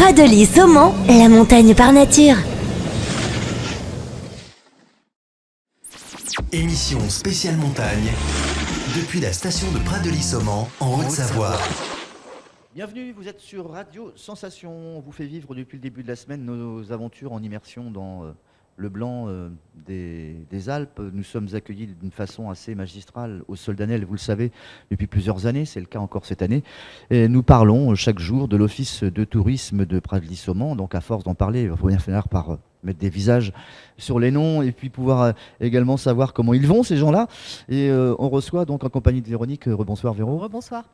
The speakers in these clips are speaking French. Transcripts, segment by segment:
Pradely-Saumont, la montagne par nature. Émission spéciale montagne, depuis la station de Pradely-Saumont, en Haute-Savoie. Bienvenue, vous êtes sur Radio Sensation. On vous fait vivre depuis le début de la semaine nos aventures en immersion dans le blanc des Alpes. Nous sommes accueillis d'une façon assez magistrale au Soldanel, vous le savez, depuis plusieurs années, c'est le cas encore cette année. Et nous parlons chaque jour de l'Office de tourisme de Pradely-Saumont. Donc à force d'en parler, il va bien finir par mettre des visages sur les noms et puis pouvoir également savoir comment ils vont ces gens-là. Et on reçoit donc en compagnie de Véronique. Rebonsoir Véro. Rebonsoir.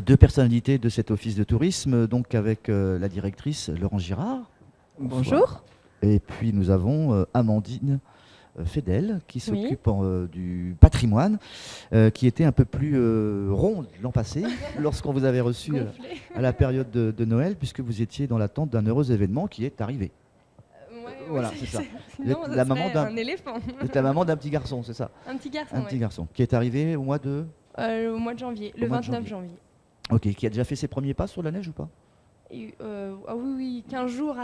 Deux personnalités de cet office de tourisme, donc avec la directrice Laurence Girard. Bonjour. Et puis nous avons Amandine Fedel qui Oui. s'occupe du patrimoine, qui était un peu plus ronde l'an passé, lorsqu'on vous avait reçu à la période de Noël, puisque vous étiez dans l'attente d'un heureux événement qui est arrivé. Voilà, c'est ça. Sinon, Vous êtes ça la maman serait un éléphant. Vous êtes la maman d'un petit garçon, c'est ça? Un petit garçon, Un ouais. petit garçon, qui est arrivé au mois de... Au mois de janvier, le mois de 29 janvier. Ok, qui a déjà fait ses premiers pas sur la neige ou pas? Et, ah oui, 15 jours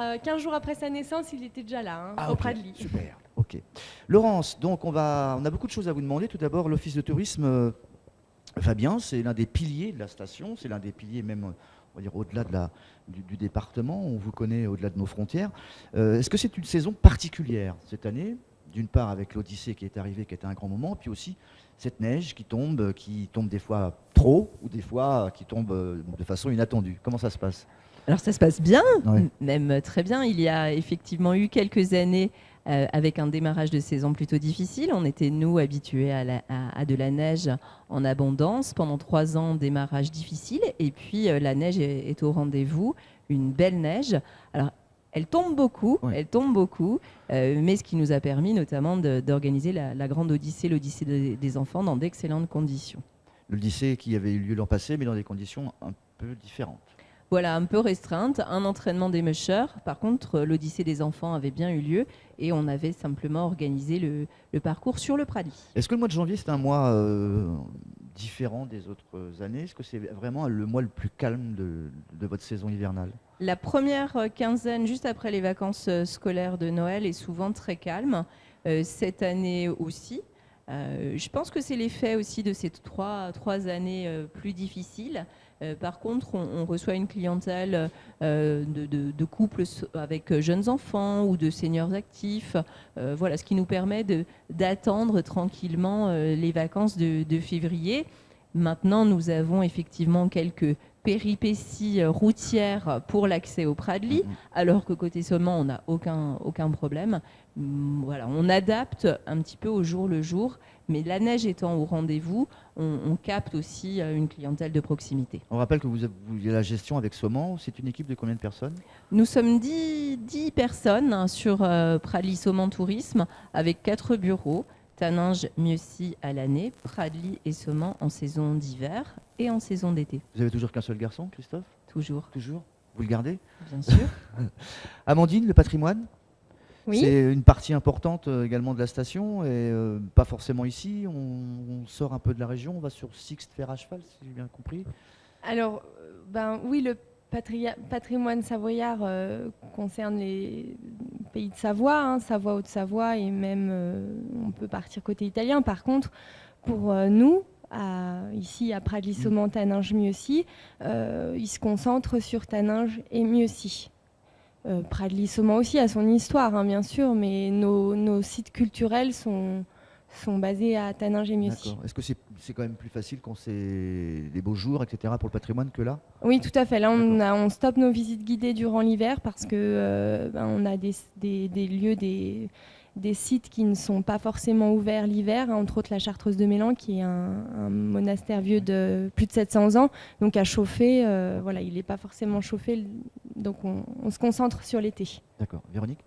après sa naissance, il était déjà là, Ah, auprès ok, de lui. Super, ok. Laurence, donc on a beaucoup de choses à vous demander. Tout d'abord, l'office de tourisme va bien, c'est l'un des piliers de la station, c'est l'un des piliers même, on va dire, au-delà du département, on vous connaît au-delà de nos frontières. Est-ce que c'est une saison particulière cette année? D'une part avec l'Odyssée qui est arrivée, qui était un grand moment, puis aussi cette neige qui tombe des fois trop, ou des fois qui tombe de façon inattendue. Comment ça se passe? Alors ça se passe bien, Ouais. même très bien. Il y a effectivement eu quelques années avec un démarrage de saison plutôt difficile. On était, nous, habitués à de la neige en abondance. Pendant 3 ans, démarrage difficile. Et puis la neige est au rendez-vous, une belle neige. Alors elle tombe beaucoup, Ouais. mais ce qui nous a permis notamment d'organiser la grande Odyssée, l'Odyssée des enfants, dans d'excellentes conditions. L'Odyssée qui avait eu lieu l'an passé, mais dans des conditions un peu différentes. Voilà, un peu restreinte, un entraînement des mushers. Par contre, l'Odyssée des enfants avait bien eu lieu et on avait simplement organisé le parcours sur le Pradely. Est-ce que le mois de janvier, c'est un mois différent des autres années? Est-ce que c'est vraiment le mois le plus calme de votre saison hivernale? La première quinzaine, juste après les vacances scolaires de Noël, est souvent très calme. Cette année aussi. Je pense que c'est l'effet aussi de ces trois années plus difficiles. Par contre, on reçoit une clientèle de couples avec jeunes enfants ou de seniors actifs. Voilà, ce qui nous permet d'attendre tranquillement les vacances de février. Maintenant, nous avons effectivement quelques péripéties routières pour l'accès au Pradely, alors que côté Saumont, on n'a aucun problème. Voilà, on adapte un petit peu au jour le jour, mais la neige étant au rendez-vous, on capte aussi une clientèle de proximité. On rappelle que vous avez la gestion avec Saumont. C'est une équipe de combien de personnes? Nous sommes 10 personnes sur Pradely-Saumont Tourisme, avec 4 bureaux. Taninges, Mieuxy à l'année, Pradely et Saumont en saison d'hiver et en saison d'été. Vous avez toujours qu'un seul garçon, Christophe? Toujours, Toujours? Vous le gardez? bien sûr. Amandine, le patrimoine? Oui. C'est une partie importante également de la station, et pas forcément ici. On sort un peu de la région, on va sur Sixte faire à cheval, si j'ai bien compris. Alors, oui, le patrimoine savoyard concerne les pays de Savoie, Savoie, Haute-Savoie, et même on peut partir côté italien. Par contre, pour nous, ici à Pradely-Saumont, Taninges, Mieuxy, il se concentre sur Taninges et Mieuxy. Pradely-Saumont aussi a son histoire, bien sûr, mais nos sites culturels sont basés à Taninges et Mieuxy. D'accord. Est-ce que c'est quand même plus facile quand c'est des beaux jours, etc., pour le patrimoine que là? Oui, tout à fait. Là, on stoppe nos visites guidées durant l'hiver parce que on a des lieux, des sites qui ne sont pas forcément ouverts l'hiver, entre autres la Chartreuse de Mélan, qui est un monastère vieux de plus de 700 ans, donc à chauffer. Voilà, il n'est pas forcément chauffé, donc on se concentre sur l'été. D'accord. Véronique?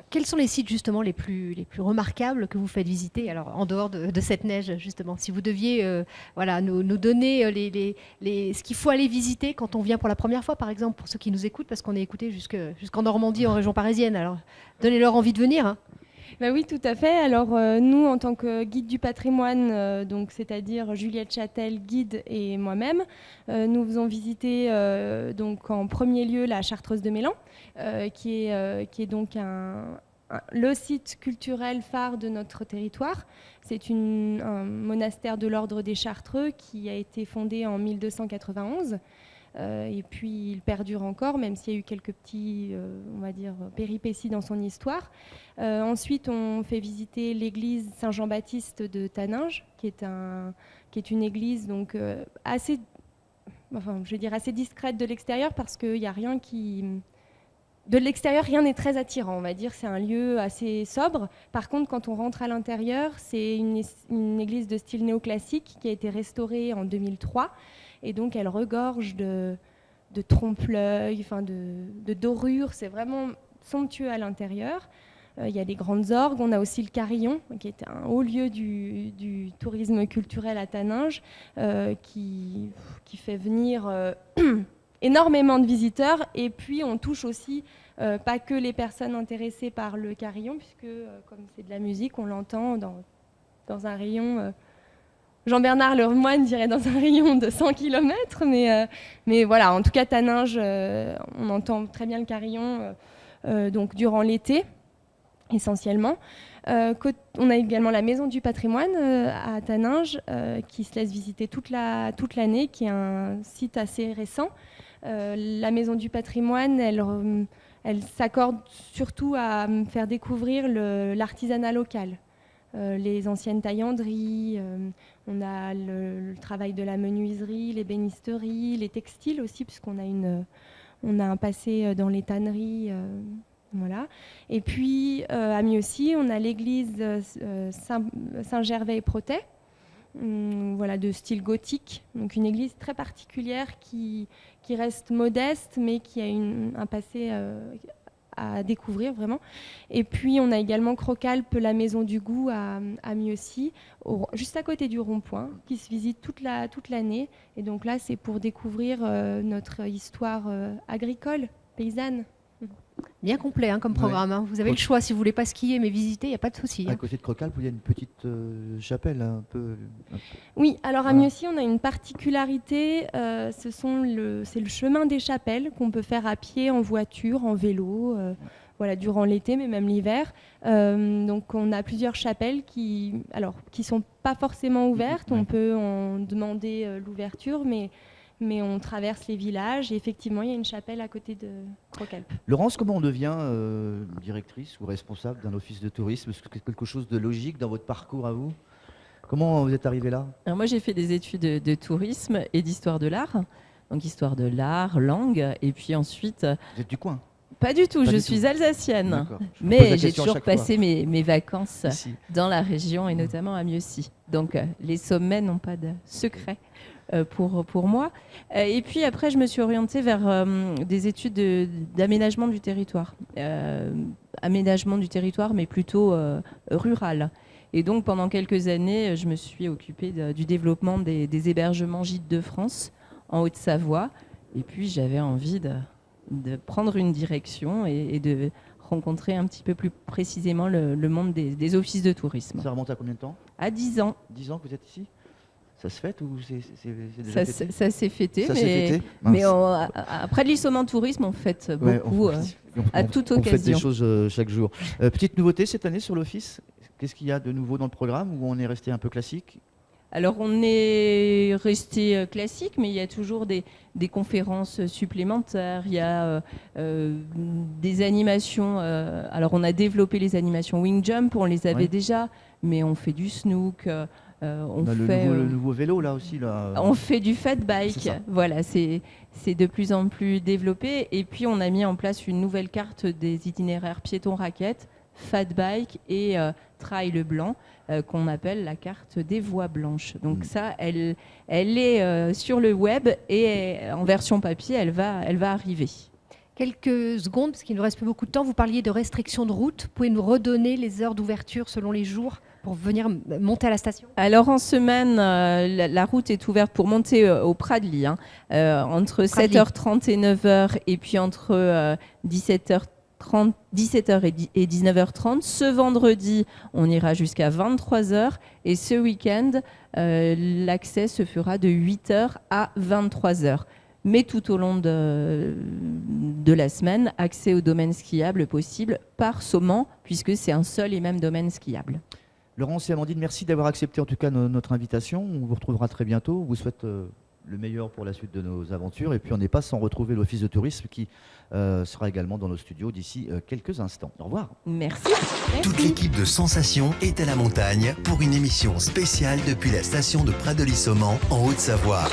Quels sont les sites justement les plus remarquables que vous faites visiter, alors en dehors de cette neige justement? Si vous deviez nous donner ce qu'il faut aller visiter quand on vient pour la première fois, par exemple, pour ceux qui nous écoutent, parce qu'on est écoutés jusqu'en Normandie, en région parisienne, alors donnez-leur envie de venir. Bah oui, tout à fait. Alors nous, en tant que guide du patrimoine, donc c'est-à-dire Juliette Châtel, guide, et moi-même, nous faisons visiter donc en premier lieu la Chartreuse de Mélan, qui est donc le site culturel phare de notre territoire. C'est un monastère de l'ordre des Chartreux qui a été fondé en 1291. Et puis il perdure encore, même s'il y a eu quelques petits, on va dire, péripéties dans son histoire. Ensuite, on fait visiter l'église Saint-Jean-Baptiste de Taninges, qui est une église donc assez discrète de l'extérieur, parce qu'il n'y a rien qui... De l'extérieur, rien n'est très attirant, on va dire. C'est un lieu assez sobre. Par contre, quand on rentre à l'intérieur, c'est une église de style néoclassique qui a été restaurée en 2003. Et donc, elle regorge de trompe-l'œil, de dorures. C'est vraiment somptueux à l'intérieur. Il y a des grandes orgues. On a aussi le Carillon, qui est un haut lieu du tourisme culturel à Taninges, qui fait venir énormément de visiteurs. Et puis, on touche aussi pas que les personnes intéressées par le Carillon, puisque, comme c'est de la musique, on l'entend dans un rayon... Jean-Bernard Lemoine dirait dans un rayon de 100 km, mais voilà, en tout cas, Taninges, on entend très bien le Carillon donc durant l'été, essentiellement. On a également la Maison du patrimoine à Taninges, qui se laisse visiter toute l'année, qui est un site assez récent. La Maison du patrimoine, elle s'accorde surtout à faire découvrir l'artisanat local. Les anciennes taillanderies, on a le travail de la menuiserie, les bénisteries, les textiles aussi, puisqu'on a un passé dans les tanneries. Voilà. Et puis, à Mieuxy, on a l'église Saint-Gervais-et-Protet, voilà, de style gothique. Donc une église très particulière qui reste modeste, mais qui a un passé... à découvrir vraiment. Et puis on a également Crocalpe, la maison du goût à Mieuxy, juste à côté du rond-point, qui se visite toute l'année. Et donc là, c'est pour découvrir notre histoire agricole, paysanne. Bien complet comme programme. Hein. Vous avez le choix, si vous voulez pas skier mais visiter, il n'y a pas de souci. À côté de Crocalpe, il y a une petite chapelle un peu... Oui, alors à Mieuxy, on a une particularité, c'est le chemin des chapelles qu'on peut faire à pied, en voiture, en vélo, voilà, durant l'été, mais même l'hiver. Donc on a plusieurs chapelles qui sont pas forcément ouvertes, on peut en demander l'ouverture, mais on traverse les villages et effectivement, il y a une chapelle à côté de Crocalpe. Laurence, comment on devient directrice ou responsable d'un office de tourisme? Est-ce que c'est quelque chose de logique dans votre parcours à vous? Comment vous êtes arrivé là? Alors moi, j'ai fait des études de tourisme et d'histoire de l'art. Donc histoire de l'art, langue, et puis ensuite... Vous êtes du coin? Pas du tout, je suis alsacienne. Je mais j'ai toujours passé mes vacances dans la région et notamment à Mieuxy. Donc les sommets n'ont pas de secret. Pour moi. Et puis après, je me suis orientée vers des études d'aménagement du territoire. Aménagement du territoire, mais plutôt rural. Et donc, pendant quelques années, je me suis occupée du développement des hébergements gîtes de France, en Haute-Savoie. Et puis, j'avais envie de prendre une direction et de rencontrer un petit peu plus précisément le monde des offices de tourisme. Ça remonte à combien de temps? À 10 ans. 10 ans que vous êtes ici? Ça se fête ou c'est déjà fêté? Ça s'est fêté, mais après de l'Issomment Tourisme, on fête beaucoup à toute occasion. On fait des choses chaque jour. Petite nouveauté cette année sur l'office? Qu'est-ce qu'il y a de nouveau dans le programme, ou on est resté un peu classique? Alors on est resté classique, mais il y a toujours des conférences supplémentaires, il y a des animations. Alors on a développé les animations Wing Jump, on les avait déjà, mais on fait du snook. On a le nouveau vélo là aussi. On fait du fat bike, voilà, c'est de plus en plus développé. Et puis on a mis en place une nouvelle carte des itinéraires piétons-raquettes, fat bike et trail blanc, qu'on appelle la carte des voies blanches. Donc ça, elle est sur le web et en version papier, elle va arriver. Quelques secondes, parce qu'il ne nous reste plus beaucoup de temps. Vous parliez de restrictions de route. Vous pouvez nous redonner les heures d'ouverture selon les jours pour venir monter à la station? Alors en semaine, la route est ouverte pour monter au Pradly, entre 7h30 et 9h, et puis entre 17h30 17h et 19h30. Ce vendredi, on ira jusqu'à 23h. Et ce week-end, l'accès se fera de 8h à 23h. Mais tout au long de la semaine, accès au domaine skiable possible par Saumon, puisque c'est un seul et même domaine skiable. Laurence et Amandine, merci d'avoir accepté en tout cas notre invitation. On vous retrouvera très bientôt. On vous souhaite le meilleur pour la suite de nos aventures. Et puis on n'est pas sans retrouver l'Office de tourisme qui sera également dans nos studios d'ici quelques instants. Au revoir. Merci. Toute l'équipe de Sensations est à la montagne pour une émission spéciale depuis la station de Pradely-Saumon en Haute-Savoie.